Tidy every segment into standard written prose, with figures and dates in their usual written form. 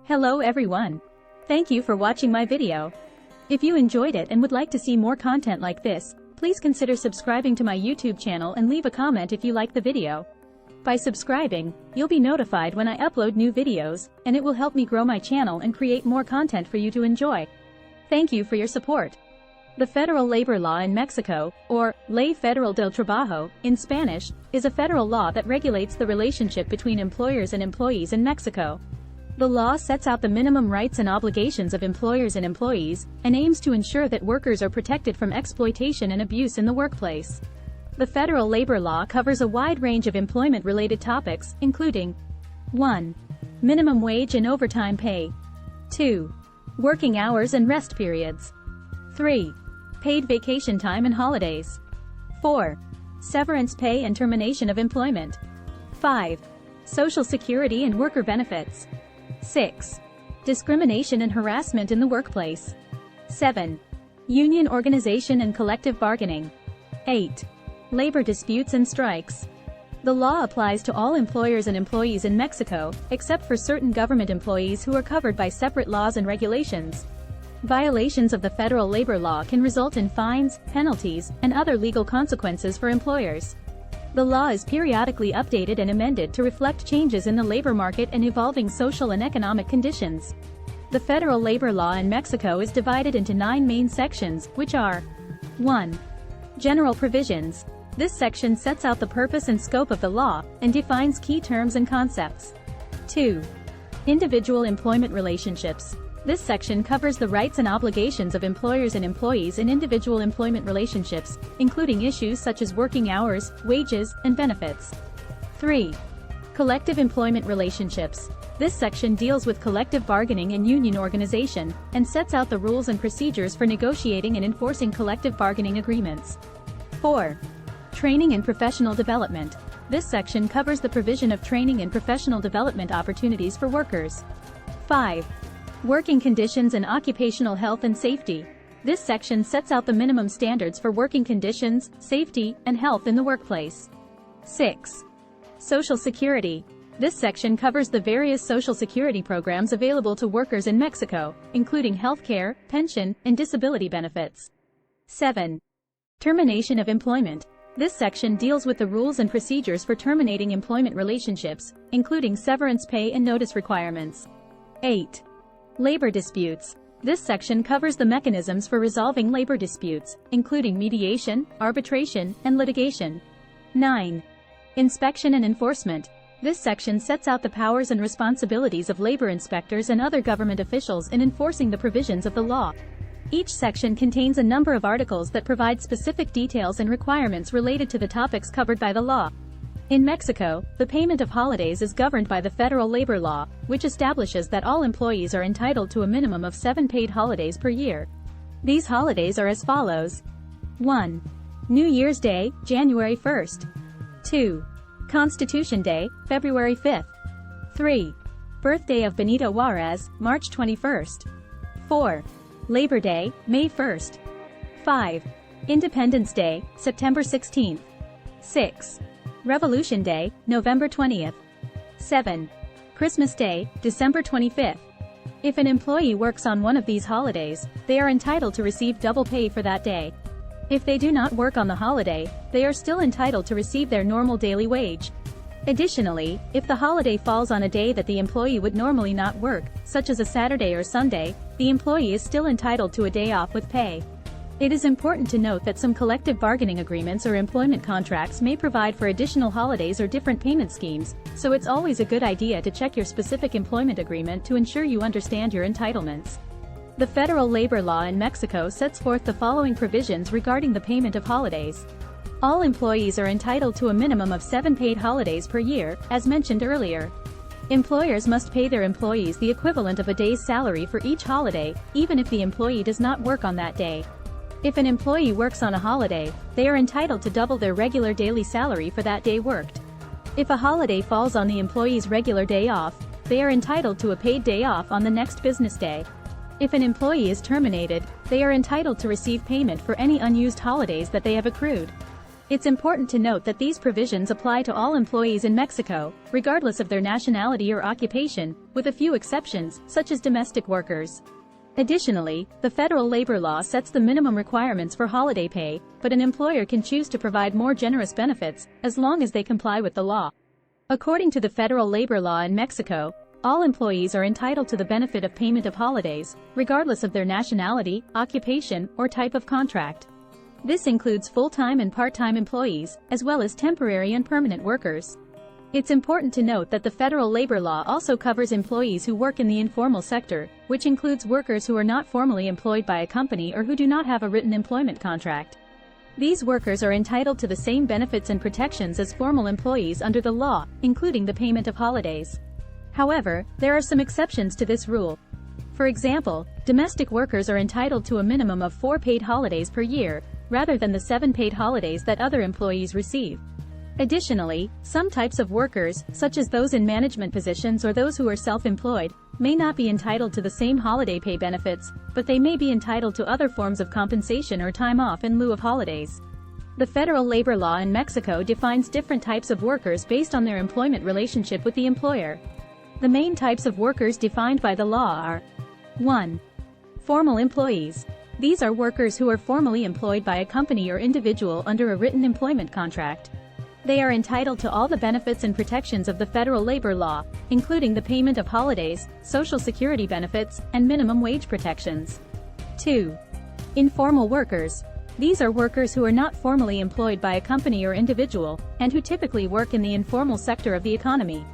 Hello everyone. Thank you for watching my video. If you enjoyed it and would like to see more content like this, please consider subscribing to my YouTube channel and leave a comment if you like the video. By subscribing, you'll be notified when I upload new videos, and it will help me grow my channel and create more content for you to enjoy. Thank you for your support. The federal labor law in Mexico, or Ley Federal del Trabajo in Spanish, is a federal law that regulates the relationship between employers and employees in Mexico. The law sets out the minimum rights and obligations of employers and employees, and aims to ensure that workers are protected from exploitation and abuse in the workplace. The federal labor law covers a wide range of employment-related topics, including 1. Minimum wage and overtime pay. 2. Working hours and rest periods. 3. Paid vacation time and holidays. 4. Severance pay and termination of employment. 5. Social Security and worker benefits. 6. Discrimination and harassment in the workplace. 7. Union organization and collective bargaining. 8. Labor disputes and strikes. The law applies to all employers and employees in Mexico, except for certain government employees who are covered by separate laws and regulations. Violations of the federal labor law can result in fines, penalties, and other legal consequences for employers. The law is periodically updated and amended to reflect changes in the labor market and evolving social and economic conditions. The federal labor law in Mexico is divided into 9 main sections, which are 1. General provisions. This section sets out the purpose and scope of the law, and defines key terms and concepts. 2. Individual employment relationships. This section covers the rights and obligations of employers and employees in individual employment relationships, including issues such as working hours, wages, and benefits. 3. Collective employment relationships. This section deals with collective bargaining and union organization, and sets out the rules and procedures for negotiating and enforcing collective bargaining agreements. 4. Training and professional development. This section covers the provision of training and professional development opportunities for workers. 5. Working conditions and occupational health and safety. This section sets out the minimum standards for working conditions, safety, and health in the workplace. 6. Social Security. This section covers the various social security programs available to workers in Mexico, including healthcare, pension, and disability benefits. 7. Termination of employment. This section deals with the rules and procedures for terminating employment relationships, including severance pay and notice requirements. 8. Labor disputes. This section covers the mechanisms for resolving labor disputes, including mediation, arbitration, and litigation. 9. Inspection and enforcement. This section sets out the powers and responsibilities of labor inspectors and other government officials in enforcing the provisions of the law. Each section contains a number of articles that provide specific details and requirements related to the topics covered by the law. In Mexico, the payment of holidays is governed by the federal labor law, which establishes that all employees are entitled to a minimum of 7 paid holidays per year. These holidays are as follows. 1. New Year's Day, January 1st. 2. Constitution Day, February 5th. 3. Birthday of Benito Juarez, March 21st. 4. Labor Day, May 1st. 5. Independence Day, September 16th. 6. Revolution Day, November 20th. 7. Christmas Day, December 25th. If an employee works on one of these holidays, they are entitled to receive double pay for that day. If they do not work on the holiday, they are still entitled to receive their normal daily wage. Additionally, if the holiday falls on a day that the employee would normally not work, such as a Saturday or Sunday, the employee is still entitled to a day off with pay. It is important to note that some collective bargaining agreements or employment contracts may provide for additional holidays or different payment schemes, so it's always a good idea to check your specific employment agreement to ensure you understand your entitlements. The federal labor law in Mexico sets forth the following provisions regarding the payment of holidays. All employees are entitled to a minimum of 7 paid holidays per year, as mentioned earlier. Employers must pay their employees the equivalent of a day's salary for each holiday, even if the employee does not work on that day. If an employee works on a holiday, they are entitled to double their regular daily salary for that day worked. If a holiday falls on the employee's regular day off, they are entitled to a paid day off on the next business day. If an employee is terminated, they are entitled to receive payment for any unused holidays that they have accrued. It's important to note that these provisions apply to all employees in Mexico, regardless of their nationality or occupation, with a few exceptions, such as domestic workers. Additionally, the federal labor law sets the minimum requirements for holiday pay, but an employer can choose to provide more generous benefits, as long as they comply with the law. According to the federal labor law in Mexico, all employees are entitled to the benefit of payment of holidays, regardless of their nationality, occupation, or type of contract. This includes full-time and part-time employees, as well as temporary and permanent workers. It's important to note that the federal labor law also covers employees who work in the informal sector, which includes workers who are not formally employed by a company or who do not have a written employment contract. These workers are entitled to the same benefits and protections as formal employees under the law, including the payment of holidays. However, there are some exceptions to this rule. For example, domestic workers are entitled to a minimum of 4 paid holidays per year, rather than the 7 paid holidays that other employees receive. Additionally, some types of workers, such as those in management positions or those who are self-employed, may not be entitled to the same holiday pay benefits, but they may be entitled to other forms of compensation or time off in lieu of holidays. The federal labor law in Mexico defines different types of workers based on their employment relationship with the employer. The main types of workers defined by the law are 1. Formal employees. These are workers who are formally employed by a company or individual under a written employment contract. They are entitled to all the benefits and protections of the federal labor law, including the payment of holidays, social security benefits, and minimum wage protections. 2. Informal workers. These are workers who are not formally employed by a company or individual, and who typically work in the informal sector of the economy.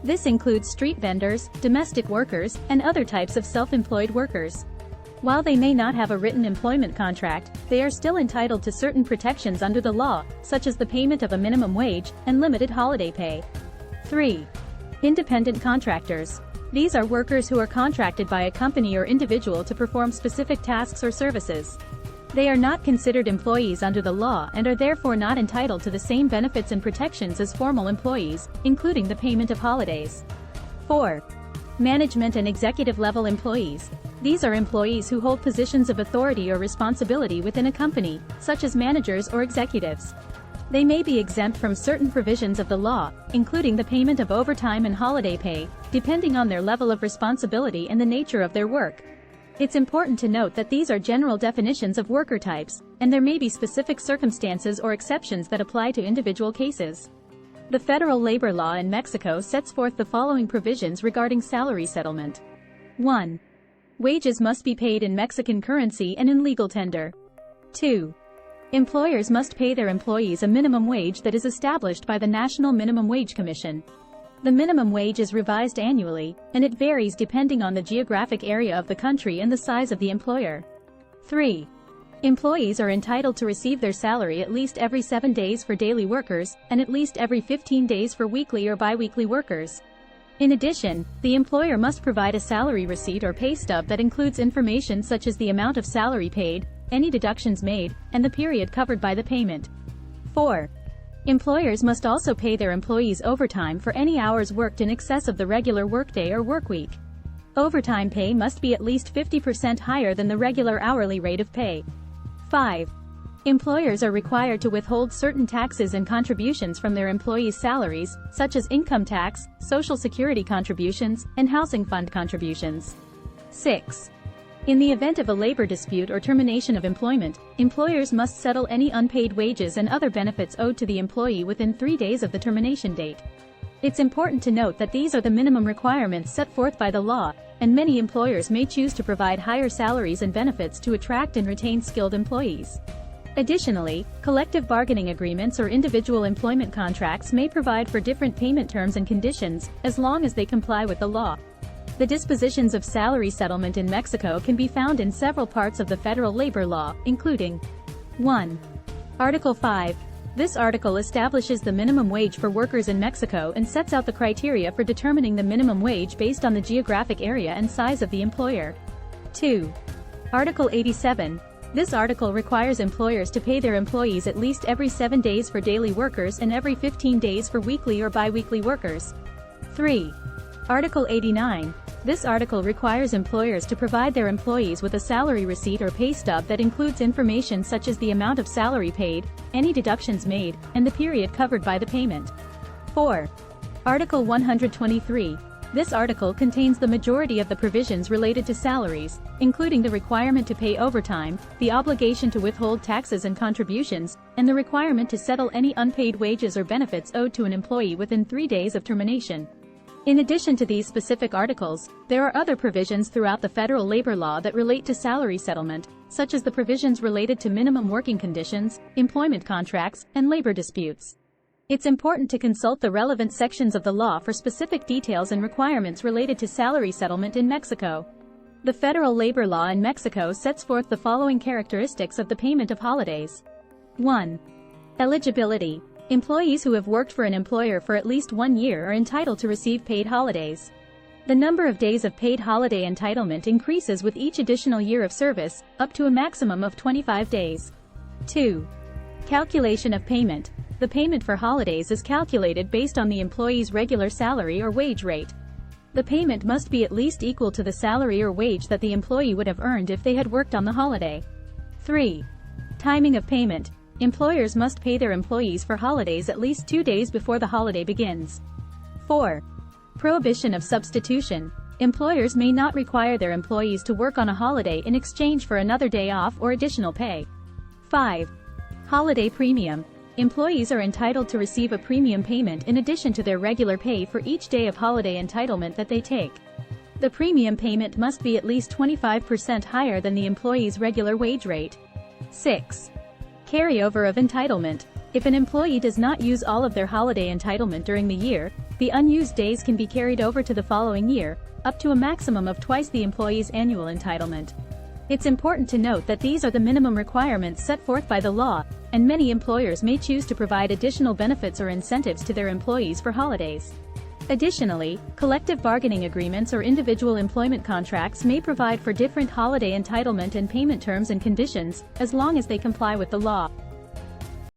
This includes street vendors, domestic workers, and other types of self-employed workers. While they may not have a written employment contract, they are still entitled to certain protections under the law, such as the payment of a minimum wage and limited holiday pay. 3. Independent contractors. These are workers who are contracted by a company or individual to perform specific tasks or services. They are not considered employees under the law and are therefore not entitled to the same benefits and protections as formal employees, including the payment of holidays. 4. Management and executive level employees. These are employees who hold positions of authority or responsibility within a company, such as managers or executives. They may be exempt from certain provisions of the law, including the payment of overtime and holiday pay, depending on their level of responsibility and the nature of their work. It's important to note that these are general definitions of worker types, and there may be specific circumstances or exceptions that apply to individual cases. The federal labor law in Mexico sets forth the following provisions regarding salary settlement. 1. Wages must be paid in Mexican currency and in legal tender. 2. Employers must pay their employees a minimum wage that is established by the National Minimum Wage Commission. The minimum wage is revised annually, and it varies depending on the geographic area of the country and the size of the employer. 3. Employees are entitled to receive their salary at least every 7 days for daily workers, and at least every 15 days for weekly or biweekly workers. In addition, the employer must provide a salary receipt or pay stub that includes information such as the amount of salary paid, any deductions made, and the period covered by the payment. 4. Employers must also pay their employees overtime for any hours worked in excess of the regular workday or workweek. Overtime pay must be at least 50% higher than the regular hourly rate of pay. 5. Employers are required to withhold certain taxes and contributions from their employees' salaries, such as income tax, social security contributions, and housing fund contributions. 6. In the event of a labor dispute or termination of employment, employers must settle any unpaid wages and other benefits owed to the employee within 3 days of the termination date. It's important to note that these are the minimum requirements set forth by the law, and many employers may choose to provide higher salaries and benefits to attract and retain skilled employees. Additionally, collective bargaining agreements or individual employment contracts may provide for different payment terms and conditions, as long as they comply with the law. The dispositions of salary settlement in Mexico can be found in several parts of the federal labor law, including 1. Article 5. This article establishes the minimum wage for workers in Mexico and sets out the criteria for determining the minimum wage based on the geographic area and size of the employer. 2. Article 87. This article requires employers to pay their employees at least every 7 days for daily workers and every 15 days for weekly or biweekly workers. 3. Article 89. This article requires employers to provide their employees with a salary receipt or pay stub that includes information such as the amount of salary paid, any deductions made, and the period covered by the payment. 4. Article 123. This article contains the majority of the provisions related to salaries, including the requirement to pay overtime, the obligation to withhold taxes and contributions, and the requirement to settle any unpaid wages or benefits owed to an employee within 3 days of termination. In addition to these specific articles, there are other provisions throughout the federal labor law that relate to salary settlement, such as the provisions related to minimum working conditions, employment contracts, and labor disputes. It's important to consult the relevant sections of the law for specific details and requirements related to salary settlement in Mexico. The federal labor law in Mexico sets forth the following characteristics of the payment of holidays. 1. Eligibility. Employees who have worked for an employer for at least 1 year are entitled to receive paid holidays. The number of days of paid holiday entitlement increases with each additional year of service, up to a maximum of 25 days. 2. Calculation of payment. The payment for holidays is calculated based on the employee's regular salary or wage rate. The payment must be at least equal to the salary or wage that the employee would have earned if they had worked on the holiday. 3. Timing of payment. Employers must pay their employees for holidays at least 2 days before the holiday begins. 4. Prohibition of substitution. Employers may not require their employees to work on a holiday in exchange for another day off or additional pay. 5. Holiday premium. Employees are entitled to receive a premium payment in addition to their regular pay for each day of holiday entitlement that they take. The premium payment must be at least 25% higher than the employee's regular wage rate. 6. Carryover of entitlement. If an employee does not use all of their holiday entitlement during the year, the unused days can be carried over to the following year, up to a maximum of twice the employee's annual entitlement. It's important to note that these are the minimum requirements set forth by the law, and many employers may choose to provide additional benefits or incentives to their employees for holidays. Additionally, collective bargaining agreements or individual employment contracts may provide for different holiday entitlement and payment terms and conditions, as long as they comply with the law.